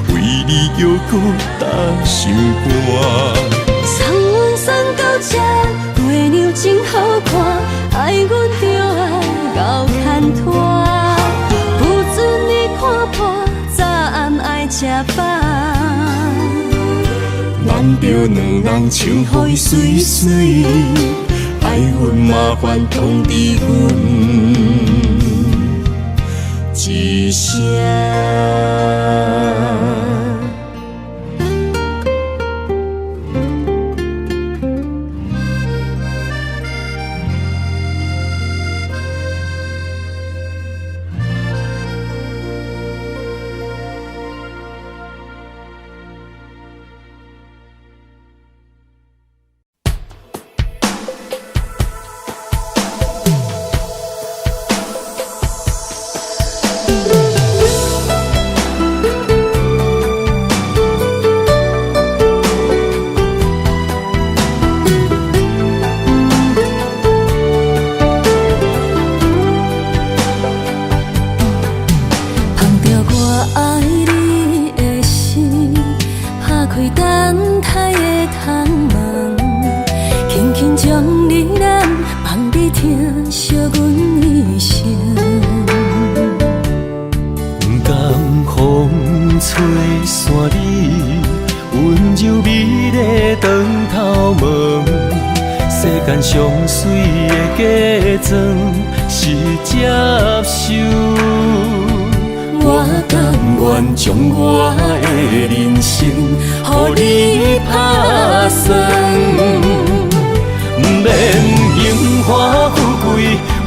为你犹搁担心肝。送阮送到这，月亮真好看，爱阮就爱到牵拖，不准你看破，早暗爱吃饱。咱着两人唱予伊水水，爱阮麻烦通知阮一声。上水的假装是接受，我甘愿将我的人生予你打算，不免荣华富贵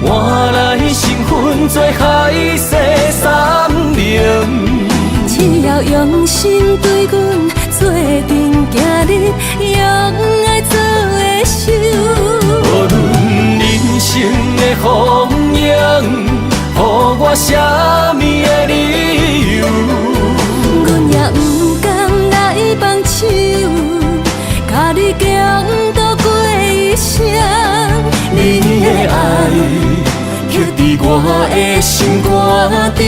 换来身份做海誓山盟，只要用心对阮做阵行日，用爱做的手。无论人生的风影，予我啥物的理由，阮也不甘来放手，甲你共度过一生。你的爱刻伫我的心肝顶。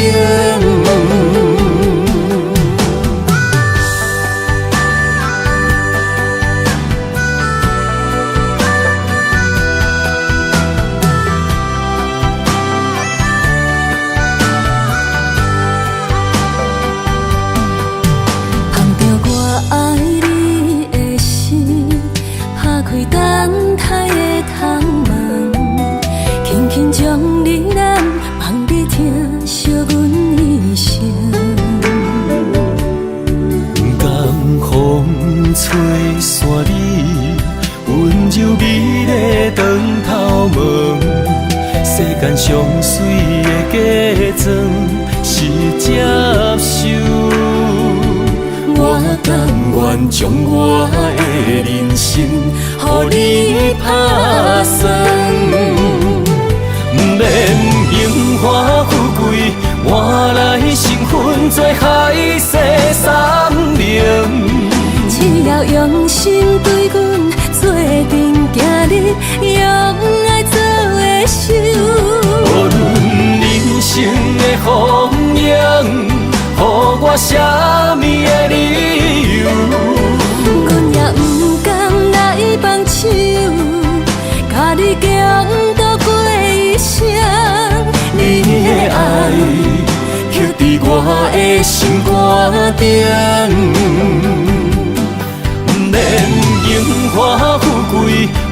吹散你温柔美丽长头毛，世间上水的假装是接受，我甘愿将我的人生予你打算，不免荣华富贵换来身份做海誓山盟。只要要用心对阮做阵行日，用爱做的手。无论人生的风影，予我啥物的理由？阮也不甘来放手，甲你共度过一生。你的爱刻伫我的心肝顶。不免荣华富贵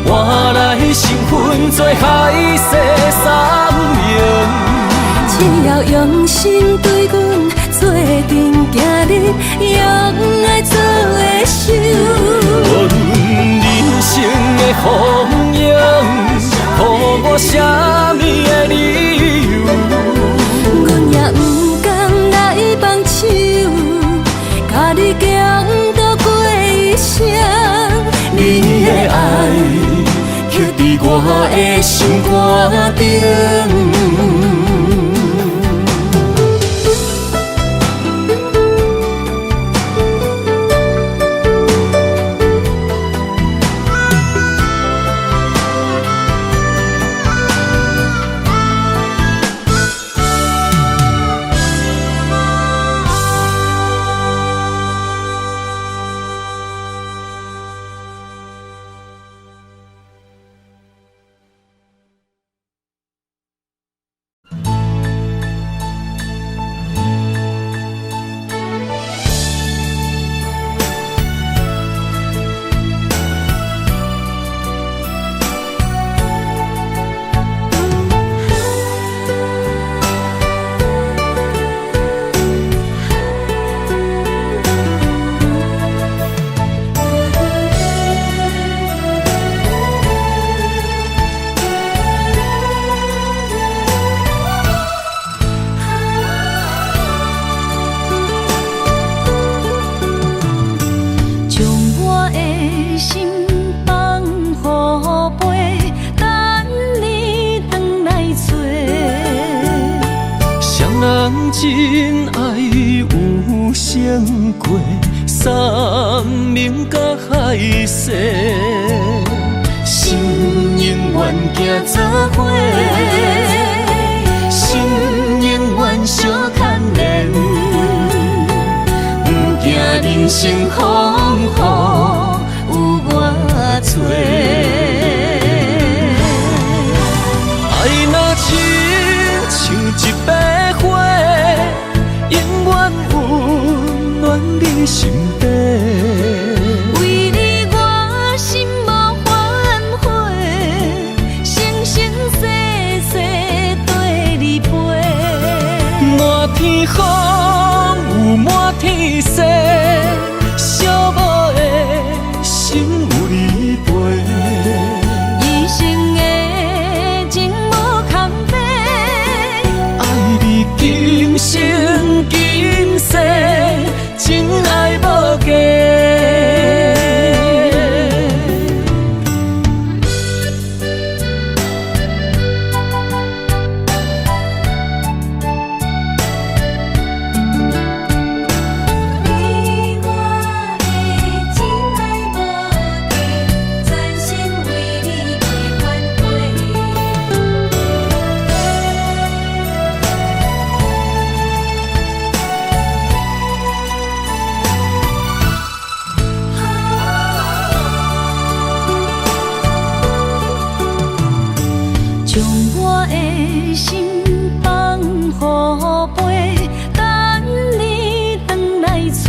换来身份做海誓山盟，只要用心对阮做阵行日，用爱做的手。无论人生的风影，予我啥物的理由？阮也不甘来放手，甲你共度过一生。你的爱刻伫我的心肝顶。真爱有成过，山盟甲海誓，心永远行做伙，心永远相牵连，不惊人生风雨有我找。爱若亲像一杯花，永远温暖你心底。为你我心无反悔，生生世世对你陪。满天风有满天雪，寂寞的心有你陪。一生的情无空白，爱你今生今世，真爱无价。你我的真爱无价，全心为你袂反悔。将我的心放予飞，等你回来找。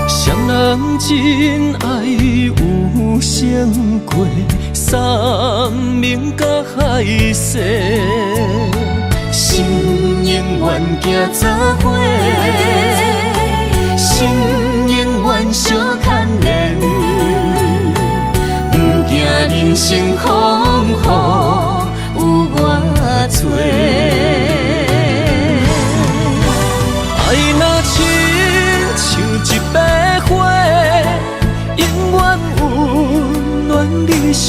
双人真爱有成过，山盟甲海誓，心永远行做伙，心永远相牵连，不惊人生风雨有我找。爱若亲像一杯花，永远温暖你心